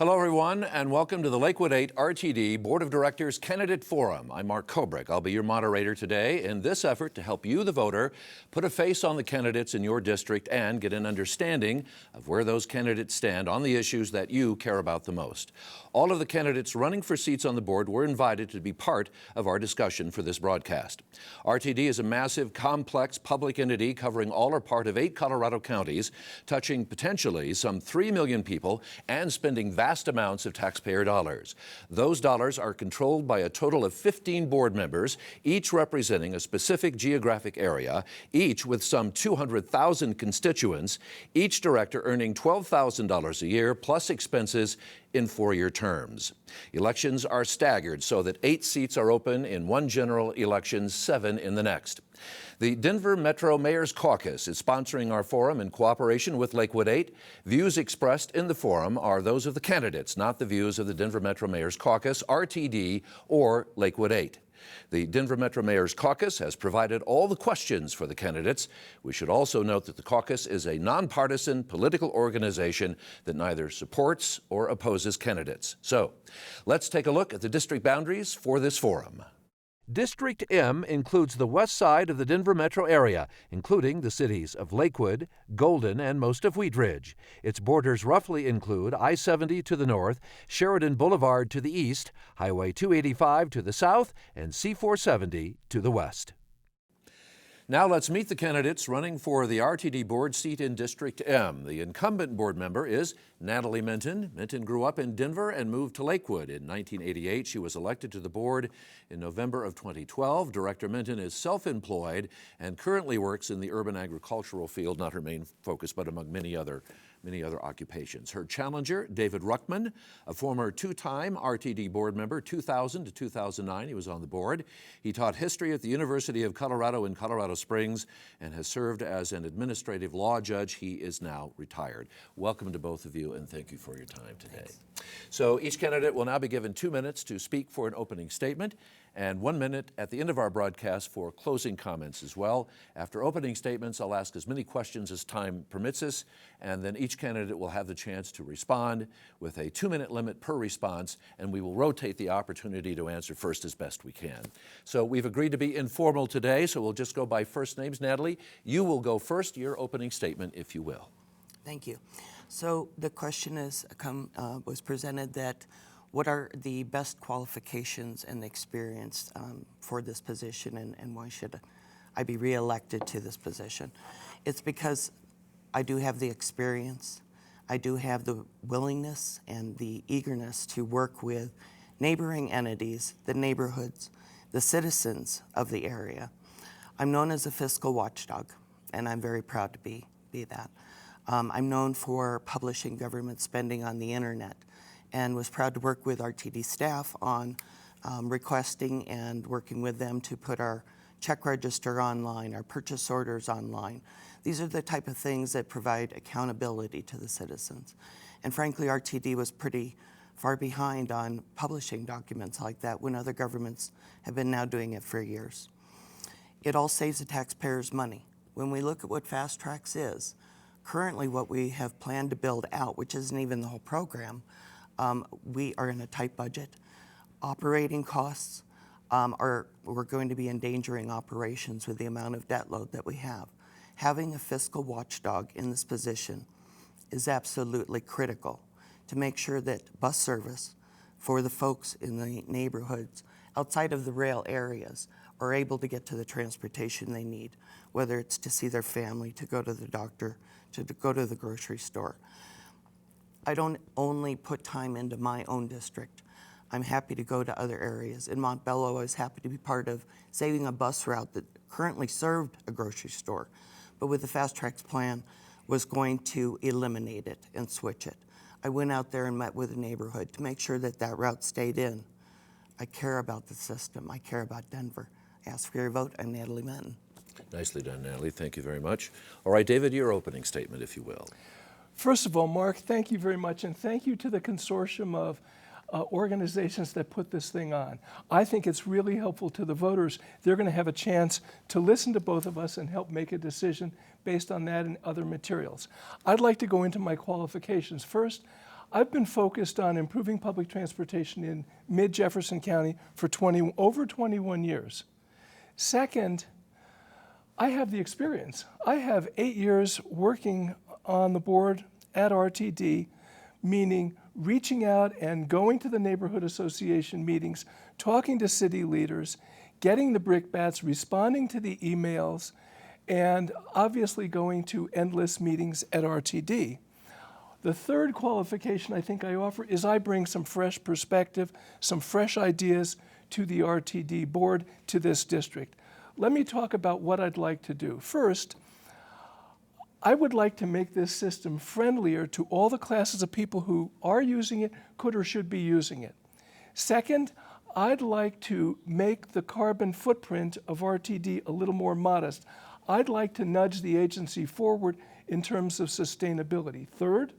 Hello, everyone, and welcome to the Lakewood 8 RTD Board of Directors Candidate Forum. I'm Mark Koberich. I'll be your moderator today in this effort to help you, the voter, put a face on the candidates in your district and get an understanding of where those candidates stand on the issues that you care about the most. All of the candidates running for seats on the board were invited to be part of our discussion for this broadcast. RTD is a massive, complex public entity covering all or part of 8 Colorado counties, touching potentially some 3 million people and spending vast amounts of taxpayer dollars. Those dollars are controlled by a total of 15 board members, each representing a specific geographic area, each with some 200,000 constituents, each director earning $12,000 a year plus expenses in 4-year terms. Elections are staggered so that 8 seats are open in one general election, 7 in the next. The Denver Metro Mayors Caucus is sponsoring our forum in cooperation with Lakewood 8. Views expressed in the forum are those of the candidates, not the views of the Denver Metro Mayors Caucus, RTD, or Lakewood 8. The Denver Metro Mayors Caucus has provided all the questions for the candidates. We should also note that the caucus is a non-partisan political organization that neither supports or opposes candidates. So, let's take a look at the district boundaries for this forum. District M includes the west side of the Denver metro area, including the cities of Lakewood, Golden, and most of Wheat Ridge. Its borders roughly include I-70 to the north, Sheridan Boulevard to the east, Highway 285 to the south, and C-470 to the west. Now let's meet the candidates running for the RTD board seat in District M. The incumbent board member is Natalie Minton. Minton grew up in Denver and moved to Lakewood in 1988. She was elected to the board in November of 2012. Director Minton is self-employed and currently works in the urban agricultural field, not her main focus, but among many other occupations. Her challenger, David Ruckman, a former 2-time RTD board member, 2000 to 2009, he was on the board. He taught history at the University of Colorado in Colorado Springs and has served as an administrative law judge. He is now retired. Welcome to both of you, and thank you for your time today. Thanks. So each candidate will now be given 2 minutes to speak for an opening statement, and 1 minute at the end of our broadcast for closing comments as well. After opening statements, I'll ask as many questions as time permits us, and then each candidate will have the chance to respond with a 2-minute limit per response, and we will rotate the opportunity to answer first as best we can. So we've agreed to be informal today, so we'll just go by first names. Natalie, you will go first, your opening statement, if you will. Thank you. So the question was presented that what are the best qualifications and experience for this position, and why should I be reelected to this position? It's because I do have the experience, I do have the willingness and the eagerness to work with neighboring entities, the neighborhoods, the citizens of the area. I'm known as a fiscal watchdog, and I'm very proud to be that. I'm known for publishing government spending on the internet, and was proud to work with RTD staff on requesting and working with them to put our check register online, our purchase orders online. These are the type of things that provide accountability to the citizens. And frankly, RTD was pretty far behind on publishing documents like that when other governments have been now doing it for years. It all saves the taxpayers money. When we look at what Fast Tracks is, currently what we have planned to build out, which isn't even the whole program, we are in a tight budget. Operating costs we're going to be endangering operations with the amount of debt load that we have. Having a fiscal watchdog in this position is absolutely critical to make sure that bus service for the folks in the neighborhoods outside of the rail areas are able to get to the transportation they need, whether it's to see their family, to go to the doctor, to go to the grocery store. I don't only put time into my own district. I'm happy to go to other areas. In Montbello, I was happy to be part of saving a bus route that currently served a grocery store, but with the Fast Tracks plan was going to eliminate it and switch it. I went out there and met with the neighborhood to make sure that that route stayed in. I care about the system. I care about Denver. I ask for your vote. I'm Natalie Minton. Nicely done, Natalie. Thank you very much. All right, David, your opening statement, if you will. First of all, Mark, thank you very much, and thank you to the consortium of organizations that put this thing on. I think it's really helpful to the voters. They're going to have a chance to listen to both of us and help make a decision based on that and other materials. I'd like to go into my qualifications. First, I've been focused on improving public transportation in mid-Jefferson County for over 21 years. Second, I have the experience. I have 8 years working on the board at RTD, meaning reaching out and going to the neighborhood association meetings, talking to city leaders, getting the brickbats, responding to the emails, and obviously going to endless meetings at RTD. The third qualification I think I offer is I bring some fresh perspective, some fresh ideas to the RTD board, to this district. Let me talk about what I'd like to do. First, I would like to make this system friendlier to all the classes of people who are using it, could or should be using it. Second, I'd like to make the carbon footprint of RTD a little more modest. I'd like to nudge the agency forward in terms of sustainability. Third,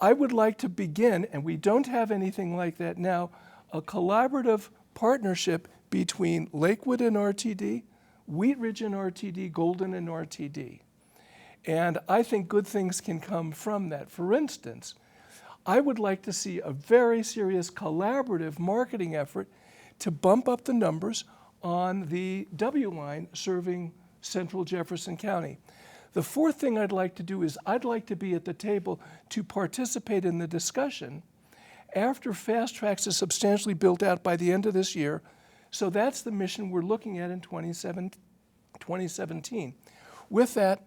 I would like to begin, and we don't have anything like that now, a collaborative partnership between Lakewood and RTD, Wheat Ridge and RTD, Golden and RTD. And I think good things can come from that. For instance, I would like to see a very serious collaborative marketing effort to bump up the numbers on the W line serving central Jefferson County. The fourth thing I'd like to do is I'd like to be at the table to participate in the discussion after Fast Tracks is substantially built out by the end of this year. So that's the mission we're looking at in 2017. With that,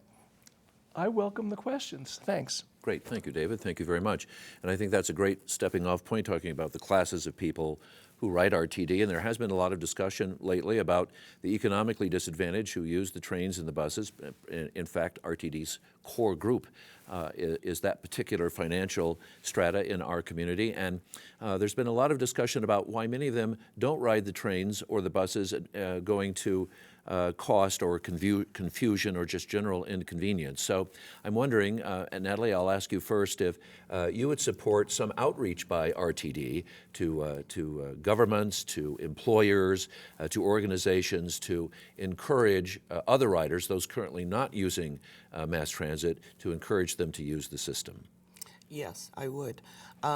I welcome the questions. Thanks. Great, thank you, David. Thank you very much. And I think that's a great stepping off point, talking about the classes of people who ride RTD, and there has been a lot of discussion lately about the economically disadvantaged who use the trains and the buses. In fact, RTD's core group is that particular financial strata in our community, and there's been a lot of discussion about why many of them don't ride the trains or the buses, going to cost or confusion or just general inconvenience. So I'm wondering, and Natalie, I'll ask you first if you would support some outreach by RTD to governments, to employers, to organizations to encourage other riders, those currently not using mass transit, to encourage them to use the system. Yes, I would.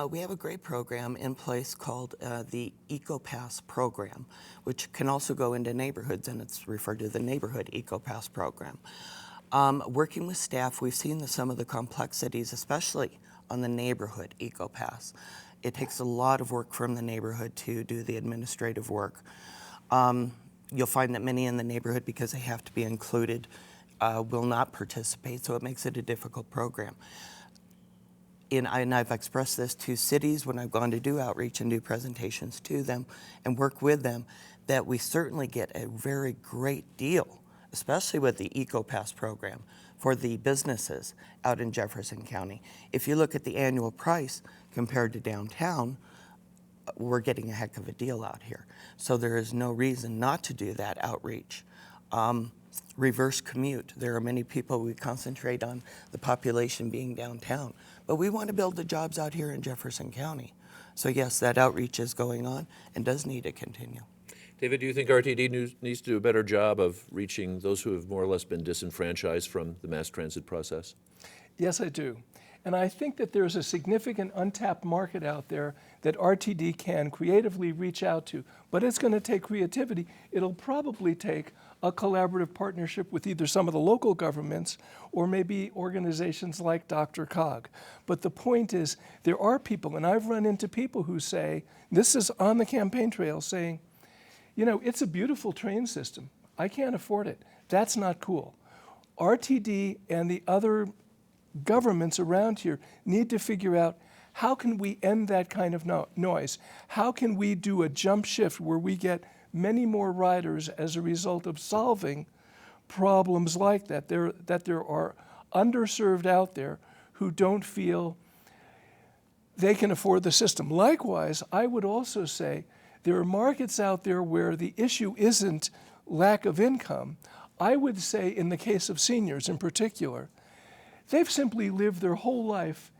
We have a great program in place called the EcoPass program, which can also go into neighborhoods, and it's referred to the Neighborhood EcoPass program. Working with staff, we've seen some of the complexities, especially on the Neighborhood EcoPass. It takes a lot of work from the neighborhood to do the administrative work. You'll find that many in the neighborhood, because they have to be included, will not participate, so it makes it a difficult program. And I've expressed this to cities when I've gone to do outreach and do presentations to them and work with them, that we certainly get a very great deal, especially with the EcoPass program, for the businesses out in Jefferson County. If you look at the annual price compared to downtown, we're getting a heck of a deal out here. So there is no reason not to do that outreach. Reverse commute. There are many people, we concentrate on the population being downtown, but we want to build the jobs out here in Jefferson County. So yes, that outreach is going on and does need to continue. David, do you think RTD needs to do a better job of reaching those who have more or less been disenfranchised from the mass transit process? Yes, I do. And I think that there's a significant untapped market out there that RTD can creatively reach out to. But it's going to take creativity. It'll probably take a collaborative partnership with either some of the local governments or maybe organizations like Dr. Cog. But the point is, there are people, and I've run into people who say, this is on the campaign trail, saying, you know, it's a beautiful train system. I can't afford it. That's not cool. RTD and the other governments around here need to figure out, how can we end that kind of noise? How can we do a jump shift where we get many more riders as a result of solving problems like that? That there are underserved out there who don't feel they can afford the system. Likewise, I would also say there are markets out there where the issue isn't lack of income. I would say in the case of seniors in particular, they've simply lived their whole life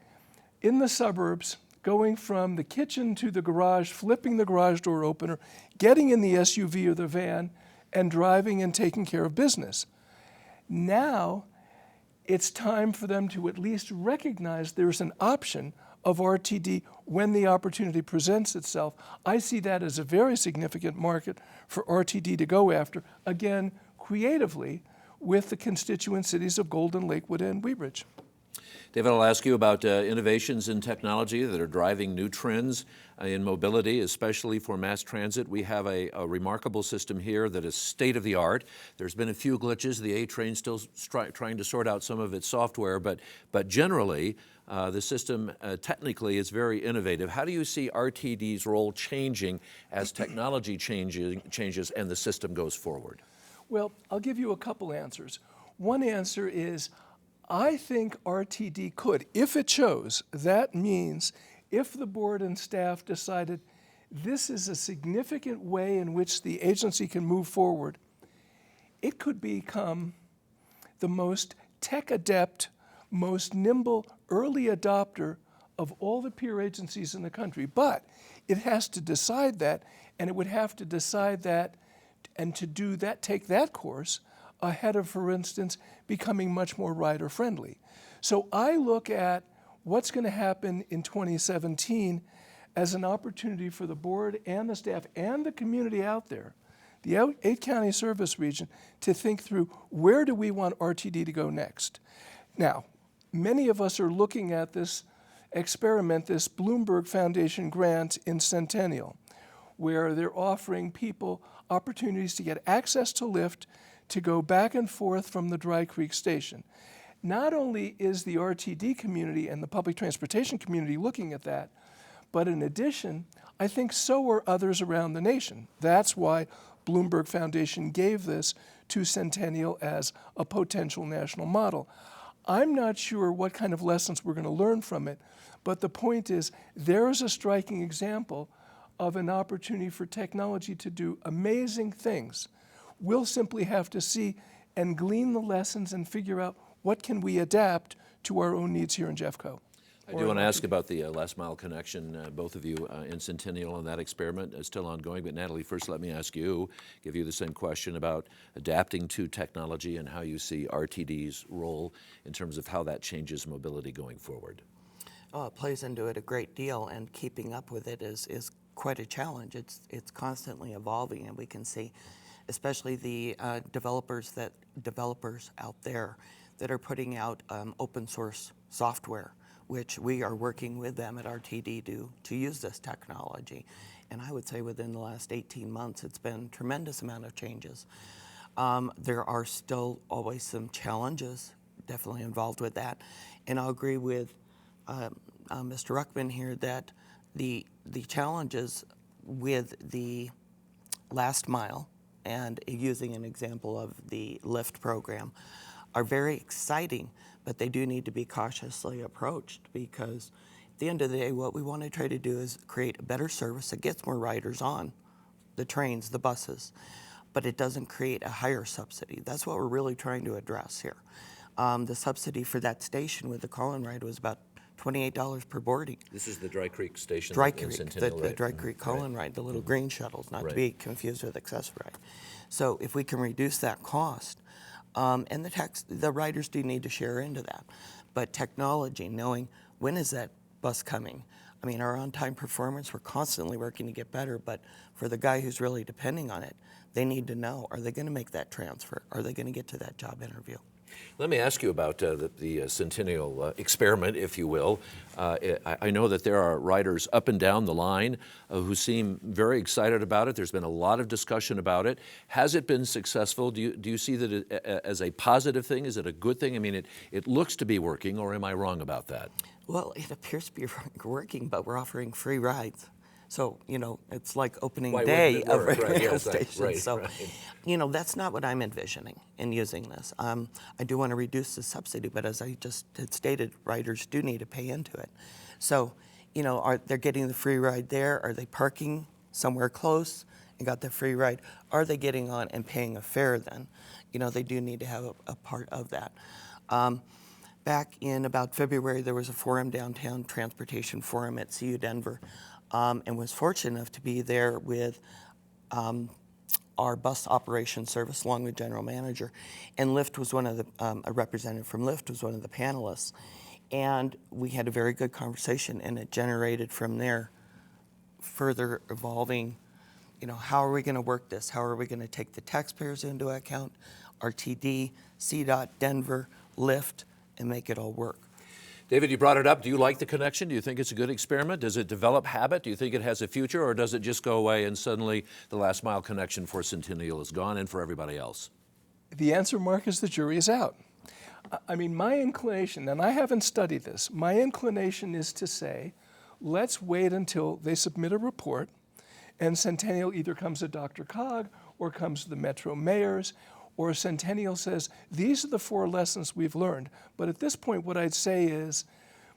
in the suburbs, going from the kitchen to the garage, flipping the garage door opener, getting in the SUV or the van, and driving and taking care of business. Now, it's time for them to at least recognize there's an option of RTD when the opportunity presents itself. I see that as a very significant market for RTD to go after, again, creatively with the constituent cities of Golden, Lakewood, and Weebridge. David, I'll ask you about innovations in technology that are driving new trends in mobility, especially for mass transit. We have a remarkable system here that is state-of-the-art. There's been a few glitches. The A-Train's still trying to sort out some of its software, but generally, the system technically is very innovative. How do you see RTD's role changing as technology changes and the system goes forward? Well, I'll give you a couple answers. One answer is, I think RTD could, if it chose. That means if the board and staff decided this is a significant way in which the agency can move forward, it could become the most tech-adept, most nimble, early adopter of all the peer agencies in the country. But it has to decide that, and it would have to decide that, and to do that, take that course ahead of, for instance, becoming much more rider-friendly. So I look at what's going to happen in 2017 as an opportunity for the board and the staff and the community out there, the 8-county service region, to think through where do we want RTD to go next. Now, many of us are looking at this experiment, this Bloomberg Foundation grant in Centennial, where they're offering people opportunities to get access to Lyft to go back and forth from the Dry Creek station. Not only is the RTD community and the public transportation community looking at that, but in addition, I think so are others around the nation. That's why Bloomberg Foundation gave this to Centennial as a potential national model. I'm not sure what kind of lessons we're going to learn from it, but the point is there is a striking example of an opportunity for technology to do amazing things. We'll simply have to see and glean the lessons and figure out what can we adapt to our own needs here in Jeffco. I do want to ask about the last mile connection, both of you in Centennial, and that experiment is still ongoing. But Natalie, first let me ask you, give you the same question about adapting to technology and how you see RTD's role in terms of how that changes mobility going forward. Oh, it plays into it a great deal, and keeping up with it is quite a challenge. It's constantly evolving, and we can see, especially the developers out there that are putting out open source software, which we are working with them at RTD to use this technology. And I would say within the last 18 months, it's been a tremendous amount of changes. There are still always some challenges definitely involved with that. And I'll agree with Mr. Ruckman here that the challenges with the last mile, and using an example of the Lyft program, are very exciting, but they do need to be cautiously approached, because at the end of the day, what we want to try to do is create a better service that gets more riders on the trains, the buses, but it doesn't create a higher subsidy. That's what we're really trying to address here. The subsidy for that station with the call-in ride was about $28 per boarding. This is the Dry Creek station. Dry in Creek, Centennial, the Dry Creek call-in ride, the little green shuttles, not to be confused with Access Ride. So if we can reduce that cost, and the riders do need to share into that, but technology, knowing when is that bus coming. I mean, our on-time performance, we're constantly working to get better, but for the guy who's really depending on it, they need to know, are they going to make that transfer? Are they going to get to that job interview? Let me ask you about the Centennial experiment, if you will. I know that there are riders up and down the line who seem very excited about it. There's been a lot of discussion about it. Has it been successful? Do you see that as a positive thing? Is it a good thing? I mean, it looks to be working, or am I wrong about that? Well, it appears to be working, but we're offering free rides. So, it's like opening day of radio stations. So, that's not what I'm envisioning in using this. I do want to reduce the subsidy, but as I just had stated, riders do need to pay into it. So, they're getting the free ride there? Are they parking somewhere close and got the free ride? Are they getting on and paying a fare then? They do need to have a part of that. Back in about February, there was a forum, downtown transportation forum at CU Denver. And was fortunate enough to be there with our bus operations service, along with general manager. And Lyft was one of the, a representative from Lyft was one of the panelists. And we had a very good conversation, and it generated from there further evolving, how are we going to work this? How are we going to take the taxpayers into account, RTD, CDOT, Denver, Lyft, and make it all work? David, you brought it up. Do you like the connection? Do you think it's a good experiment? Does it develop habit? Do you think it has a future, or does it just go away and suddenly the last mile connection for Centennial is gone and for everybody else? The answer, Mark, is the jury is out. I mean, my inclination, and I haven't studied this, my inclination is to say, let's wait until they submit a report and Centennial either comes to Dr. Cog or comes to the Metro Mayors, or Centennial says, these are the 4 lessons we've learned. But at this point, what I'd say is,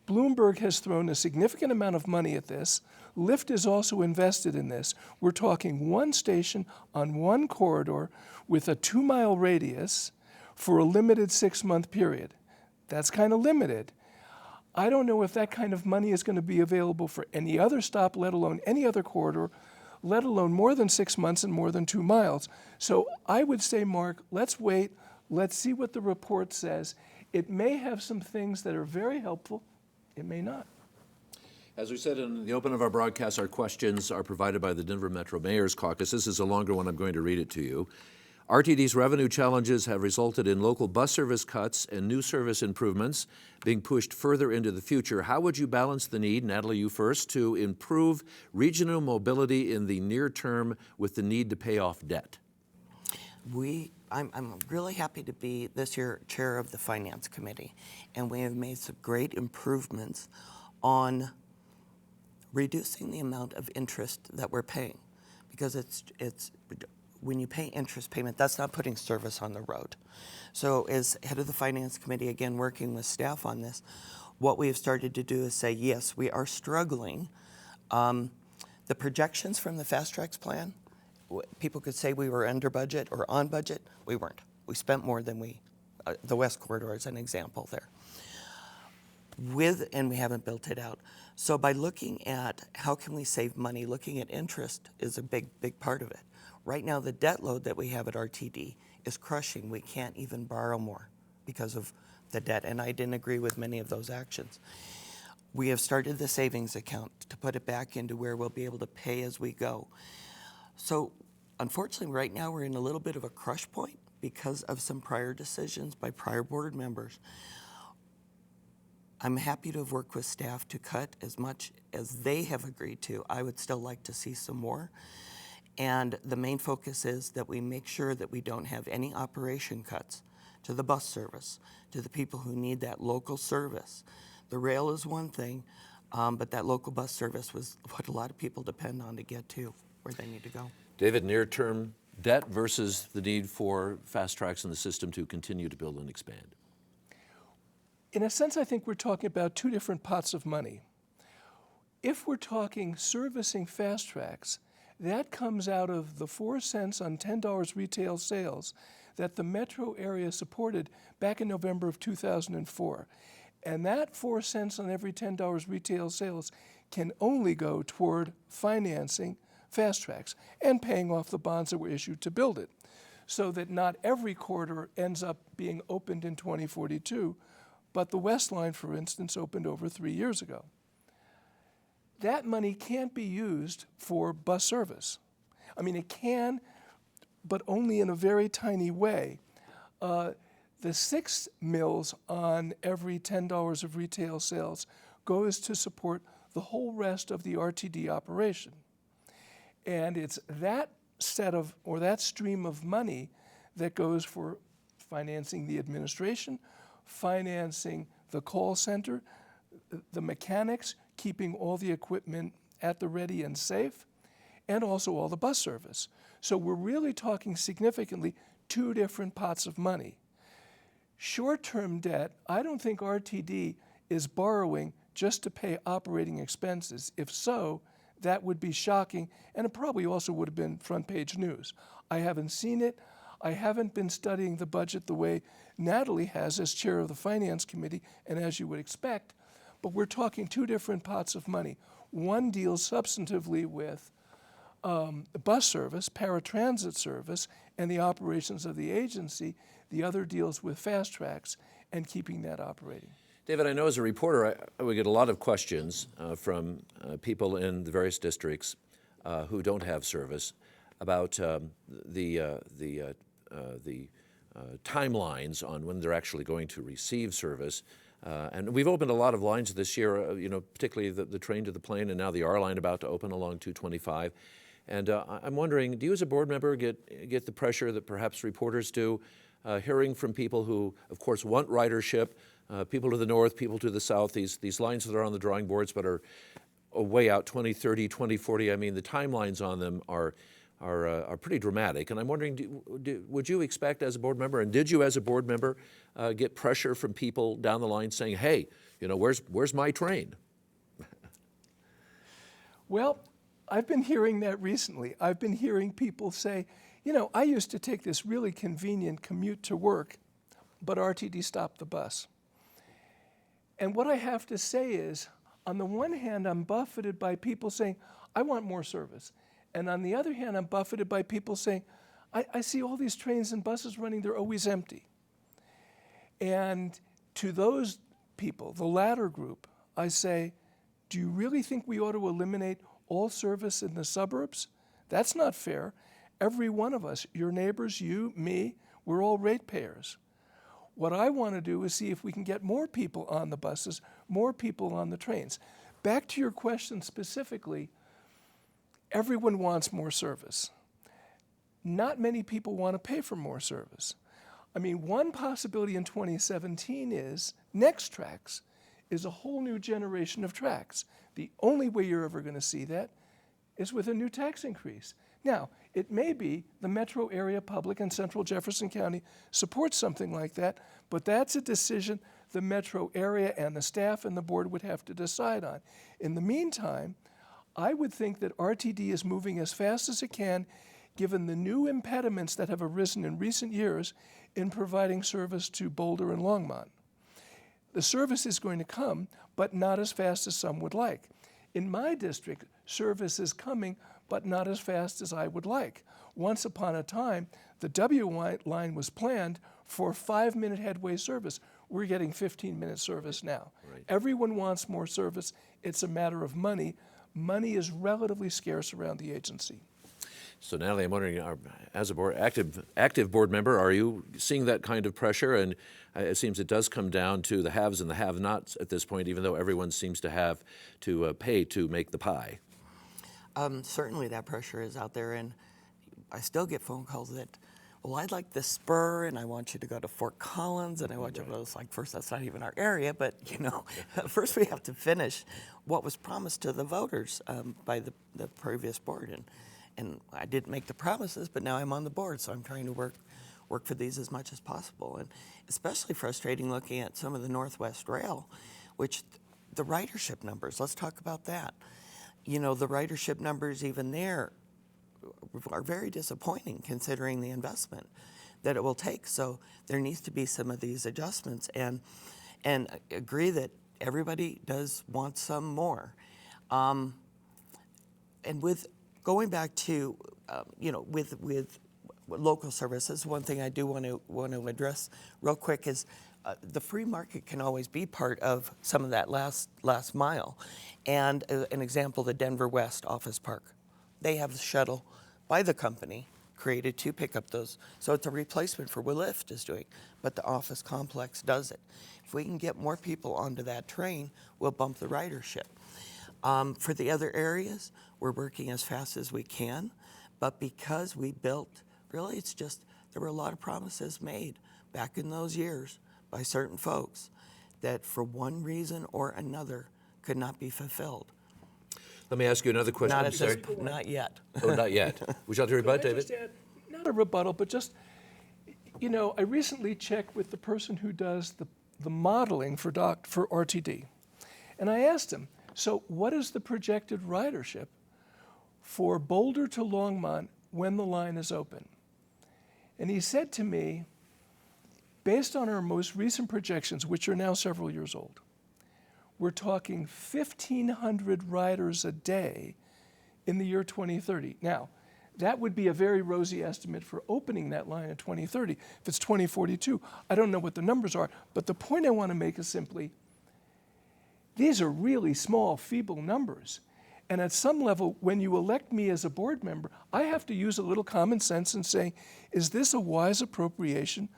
Bloomberg has thrown a significant amount of money at this. Lyft is also invested in this. We're talking one station on one corridor with a 2-mile radius for a limited 6-month period. That's kind of limited. I don't know if that kind of money is going to be available for any other stop, let alone any other corridor, let alone more than 6 months and more than 2 miles. So I would say, Mark, let's wait. Let's see what the report says. It may have some things that are very helpful. It may not. As we said in the open of our broadcast, our questions are provided by the Denver Metro Mayors Caucus. This is a longer one. I'm going to read it to you. RTD's revenue challenges have resulted in local bus service cuts and new service improvements being pushed further into the future. How would you balance the need, Natalie, you first, to improve regional mobility in the near term with the need to pay off debt? I'm really happy to be this year chair of the Finance Committee, and we have made some great improvements on reducing the amount of interest that we're paying, because it's when you pay interest payment, that's not putting service on the road. So as head of the Finance Committee, again, working with staff on this, what we have started to do is say, yes, we are struggling. The projections from the Fast Tracks plan, people could say we were under budget or on budget. We weren't. We spent more than the West Corridor is an example there. And we haven't built it out. So by looking at how can we save money, looking at interest is a big part of it. Right now, the debt load that we have at RTD is crushing. We can't even borrow more because of the debt, and I didn't agree with many of those actions. We have started the savings account to put it back into where we'll be able to pay as we go. So unfortunately, right now we're in a little bit of a crush point because of some prior decisions by prior board members. I'm happy to have worked with staff to cut as much as they have agreed to. I would still like to see some more. And the main focus is that we make sure that we don't have any operation cuts to the bus service, to the people who need that local service. The rail is one thing, but that local bus service was what a lot of people depend on to get to where they need to go. David, near-term debt versus the need for fast tracks in the system to continue to build and expand. In a sense, I think we're talking about 2 different pots of money. If we're talking servicing fast tracks, that comes out of the 4 cents on $10 retail sales that the metro area supported back in November of 2004. And that 4 cents on every $10 retail sales can only go toward financing fast tracks and paying off the bonds that were issued to build it, so that not every corridor ends up being opened in 2042, but the West Line, for instance, opened over 3 years ago. That money can't be used for bus service. I mean, it can, but only in a very tiny way. The 6 mills on every $10 of retail sales goes to support the whole rest of the RTD operation. And it's that that stream of money that goes for financing the administration, financing the call center, the mechanics, keeping all the equipment at the ready and safe, and also all the bus service. So we're really talking significantly 2 different pots of money. Short-term debt, I don't think RTD is borrowing just to pay operating expenses. If so, that would be shocking, and it probably also would have been front-page news. I haven't seen it. I haven't been studying the budget the way Natalie has as chair of the Finance Committee, and as you would expect, but we're talking 2 different pots of money. One deals substantively with bus service, paratransit service, and the operations of the agency. The other deals with fast tracks and keeping that operating. David, I know as a reporter, I would get a lot of questions from people in the various districts who don't have service about the timelines on when they're actually going to receive service. And we've opened a lot of lines this year, you know, particularly the train to the plane, and now the R line about to open along 225. And I'm wondering, do you as a board member get the pressure that perhaps reporters do, hearing from people who, of course, want ridership, people to the north, people to the south, these lines that are on the drawing boards but are way out, 2030, 2040. I mean, the timelines on them are pretty dramatic. And I'm wondering, would you expect as a board member, and did you as a board member get pressure from people down the line saying, hey, you know, where's my train? Well, I've been hearing that recently. I've been hearing people say, you know, I used to take this really convenient commute to work, but RTD stopped the bus. And what I have to say is, on the one hand, I'm buffeted by people saying, I want more service. And on the other hand, I'm buffeted by people saying, I see all these trains and buses running, they're always empty. And to those people, the latter group, I say, do you really think we ought to eliminate all service in the suburbs? That's not fair. Every one of us, your neighbors, you, me, we're all ratepayers. What I want to do is see if we can get more people on the buses, more people on the trains. Back to your question specifically, everyone wants more service. Not many people want to pay for more service. I mean, one possibility in 2017 is next tracks is a whole new generation of tracks. The only way you're ever going to see that is with a new tax increase. Now, it may be the metro area public and central Jefferson County supports something like that, but that's a decision the metro area and the staff and the board would have to decide on. In the meantime, I would think that RTD is moving as fast as it can, given the new impediments that have arisen in recent years in providing service to Boulder and Longmont. The service is going to come, but not as fast as some would like. In my district, service is coming, but not as fast as I would like. Once upon a time, the W line was planned for 5-minute headway service. We're getting 15-minute service now. Right. Everyone wants more service. It's a matter of money. Money is relatively scarce around the agency. So Natalie, I'm wondering, as a board, active board member, are you seeing that kind of pressure? And it seems it does come down to the haves and the have-nots at this point, even though everyone seems to have to pay to make the pie. Certainly that pressure is out there, and I still get phone calls that, well, I'd like this spur, and I want you to go to Fort Collins, and I want you to go, it's like, first, that's not even our area, but, you know, first we have to finish what was promised to the voters by the previous board. And I didn't make the promises, but now I'm on the board, so I'm trying to work for these as much as possible. And especially frustrating looking at some of the Northwest Rail, which the ridership numbers, let's talk about that. You know, the ridership numbers even there are very disappointing considering the investment that it will take. So there needs to be some of these adjustments, and agree that everybody does want some more. And with going back to, you know, with local services, one thing I do want to address real quick is the free market can always be part of some of that last mile. And an example, the Denver West Office Park. They have the shuttle by the company created to pick up those. So it's a replacement for what Lyft is doing, but the office complex does it. If we can get more people onto that train, we'll bump the ridership. For the other areas, we're working as fast as we can, but because we built, really it's just, there were a lot of promises made back in those years by certain folks that for one reason or another could not be fulfilled. Let me ask you another question. Not yet. Oh, not yet. Would you like to rebut, David? Not a rebuttal, but just, you know, I recently checked with the person who does the modeling for RTD. And I asked him, so what is the projected ridership for Boulder to Longmont when the line is open? And he said to me, based on our most recent projections, which are now several years old, we're talking 1,500 riders a day in the year 2030. Now, that would be a very rosy estimate for opening that line in 2030. If it's 2042, I don't know what the numbers are, but the point I want to make is simply, These are really small, feeble numbers. And at some level, when you elect me as a board member, I have to use a little common sense and say, is this a wise appropriation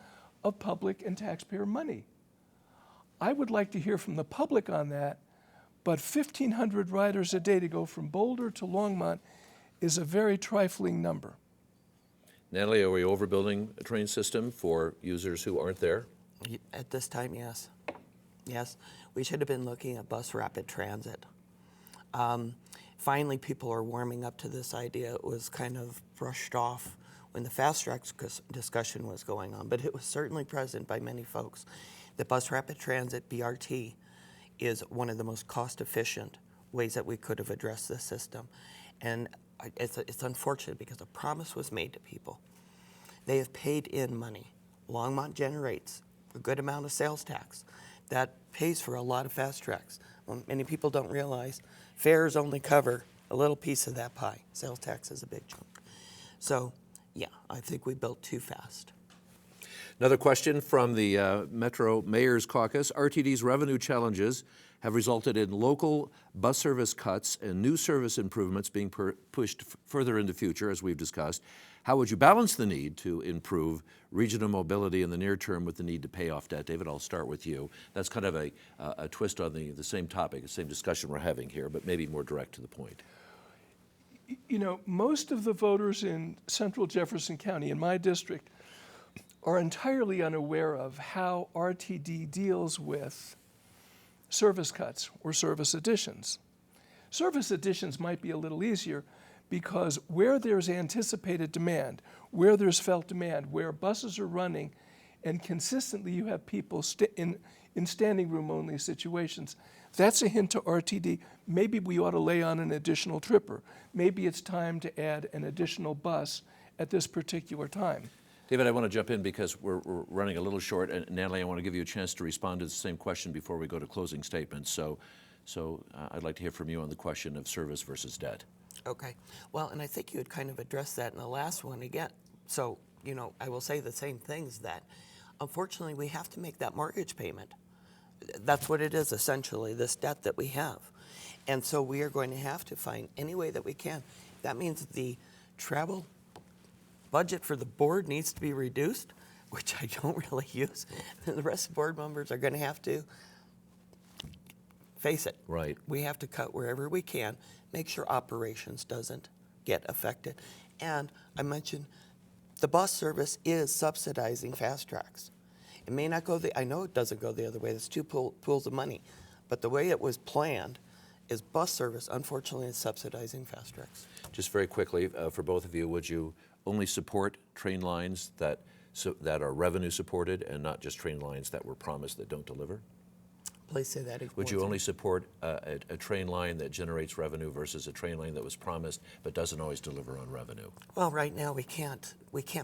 of public and taxpayer money? I would like to hear from the public on that, but 1,500 riders a day to go from Boulder to Longmont is a very trifling number. Natalie, are we overbuilding a train system for users who aren't there? At this time, yes. Yes, we should have been looking at bus rapid transit. Finally, people are warming up to this idea. It was kind of brushed off when the fast track discussion was going on, but it was certainly present by many folks. The bus rapid transit, BRT, is one of the most cost-efficient ways that we could have addressed this system. And it's unfortunate because a promise was made to people. They have paid in money. Longmont generates a good amount of sales tax. That pays for a lot of fast tracks. Many people don't realize fares only cover a little piece of that pie. Sales tax is a big chunk. So, yeah, I think we built too fast. Another question from the Metro Mayors Caucus. RTD's revenue challenges have resulted in local bus service cuts and new service improvements being pushed further into the future, as we've discussed. How would you balance the need to improve regional mobility in the near term with the need to pay off debt? David, I'll start with you. That's kind of a twist on the same topic, the same discussion we're having here, but maybe more direct to the point. You know, most of the voters in central Jefferson County, in my district, are entirely unaware of how RTD deals with service cuts or service additions. Service additions might be a little easier because where there's anticipated demand, where there's felt demand, where buses are running, and consistently you have people in standing room only situations, that's a hint to RTD. Maybe we ought to lay on an additional tripper. Maybe it's time to add an additional bus at this particular time. David, I want to jump in because we're running a little short, and Natalie, I want to give you a chance to respond to the same question before we go to closing statements. So I'd like to hear from you on the question of service versus debt. Okay. Well, and I think you had kind of addressed that in the last one again. So, you know, I will say the same things that, unfortunately, we have to make that mortgage payment. That's what it is, essentially, this debt that we have. And so we are going to have to find any way that we can. That means the travel budget for the board needs to be reduced, which I don't really use. The rest of the board members are going to have to face it. Right. We have to cut wherever we can, make sure operations doesn't get affected. And I mentioned the bus service is subsidizing fast tracks. It may not go I know it doesn't go the other way. There's two pools of money. But the way it was planned is bus service, unfortunately, is subsidizing fast tracks. Just very quickly, for both of you, would you only support train lines that are revenue supported and not just train lines that were promised that don't deliver? Please say that again. Would you only support a train line that generates revenue versus a train line that was promised but doesn't always deliver on revenue? Well, right now we can't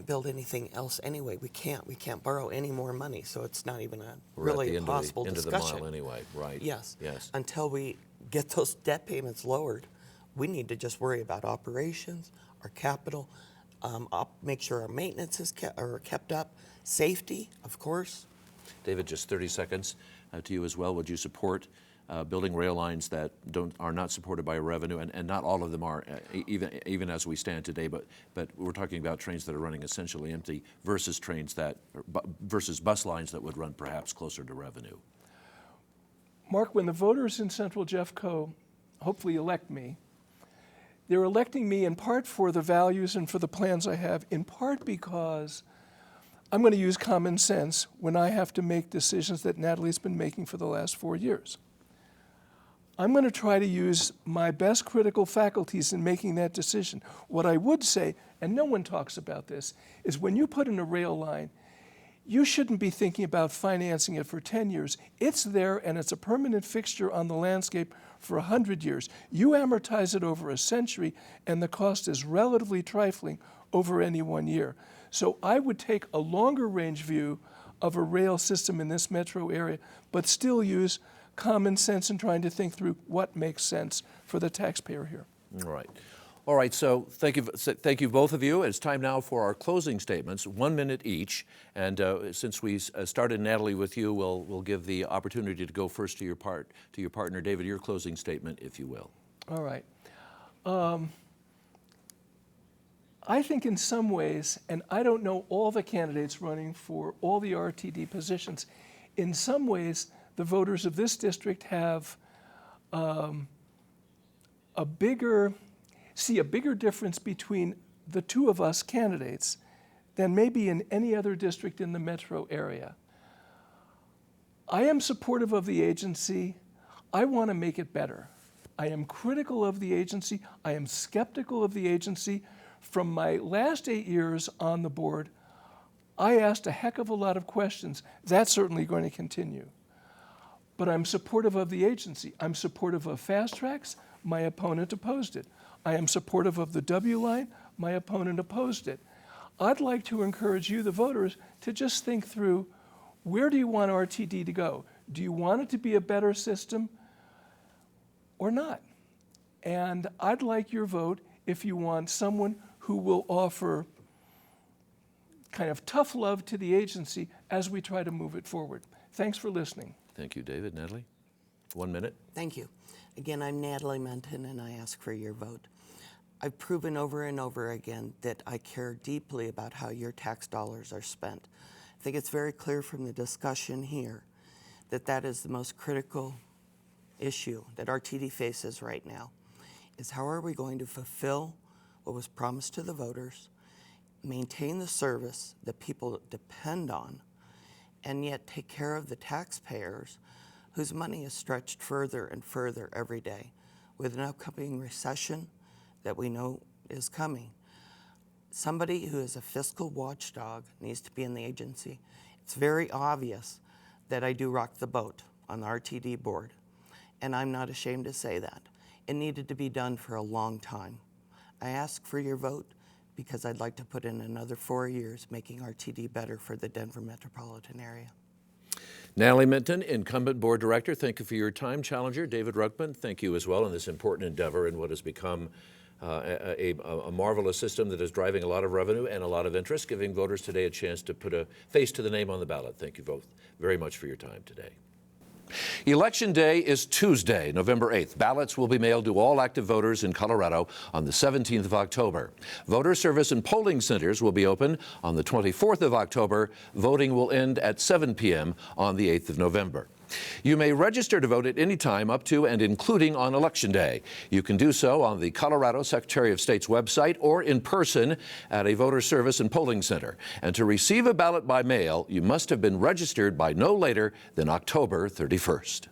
build anything else anyway. We can't borrow any more money, so it's not even a really possible discussion. End of the mile anyway, right? Yes. Yes. Until we get those debt payments lowered, we need to just worry about operations, our capital, make sure our maintenance are kept up, safety, of course. David, just 30 seconds to you as well. Would you support building rail lines that are not supported by revenue, and not all of them are, even as we stand today, but we're talking about trains that are running essentially empty versus bus lines that would run perhaps closer to revenue? Mark, when the voters in Central Jeffco hopefully elect me, they're electing me in part for the values and for the plans I have, in part because I'm going to use common sense when I have to make decisions that Natalie's been making for the last 4 years. I'm going to try to use my best critical faculties in making that decision. What I would say, and no one talks about this, is when you put in a rail line, you shouldn't be thinking about financing it for 10 years. It's there and it's a permanent fixture on the landscape for 100 years. You amortize it over a century and the cost is relatively trifling over any 1 year. So I would take a longer range view of a rail system in this metro area, but still use common sense in trying to think through what makes sense for the taxpayer here. All right. All right, so thank you both of you. It's time now for our closing statements, 1 minute each. And since we started, Natalie, with you, we'll give the opportunity to go first to your partner, David. Your closing statement, if you will. All right. I think in some ways, and I don't know all the candidates running for all the RTD positions, in some ways the voters of this district have see a bigger difference between the two of us candidates than maybe in any other district in the metro area. I am supportive of the agency. I want to make it better. I am critical of the agency. I am skeptical of the agency. From my last 8 years on the board, I asked a heck of a lot of questions. That's certainly going to continue. But I'm supportive of the agency. I'm supportive of fast tracks. My opponent opposed it. I am supportive of the W line. My opponent opposed it. I'd like to encourage you, the voters, to just think through, where do you want RTD to go? Do you want it to be a better system or not? And I'd like your vote if you want someone who will offer kind of tough love to the agency as we try to move it forward. Thanks for listening. Thank you, David. Natalie, 1 minute. Thank you. Again, I'm Natalie Menton, and I ask for your vote. I've proven over and over again that I care deeply about how your tax dollars are spent. I think it's very clear from the discussion here that that is the most critical issue that RTD faces right now, is how are we going to fulfill what was promised to the voters, maintain the service that people depend on, and yet take care of the taxpayers whose money is stretched further and further every day with an upcoming recession that we know is coming. Somebody who is a fiscal watchdog needs to be in the agency. It's very obvious that I do rock the boat on the RTD board, and I'm not ashamed to say that. It needed to be done for a long time. I ask for your vote because I'd like to put in another 4 years making RTD better for the Denver metropolitan area. Natalie Minton, incumbent board director, thank you for your time. Challenger David Ruckman, thank you as well in this important endeavor in what has become a marvelous system that is driving a lot of revenue and a lot of interest, giving voters today a chance to put a face to the name on the ballot. Thank you both very much for your time today. Election Day is Tuesday, November 8th. Ballots will be mailed to all active voters in Colorado on the 17th of October. Voter service and polling centers will be open on the 24th of October. Voting will end at 7 p.m. on the 8th of November. You may register to vote at any time up to and including on Election Day. You can do so on the Colorado Secretary of State's website or in person at a voter service and polling center. And to receive a ballot by mail, you must have been registered by no later than October 31st.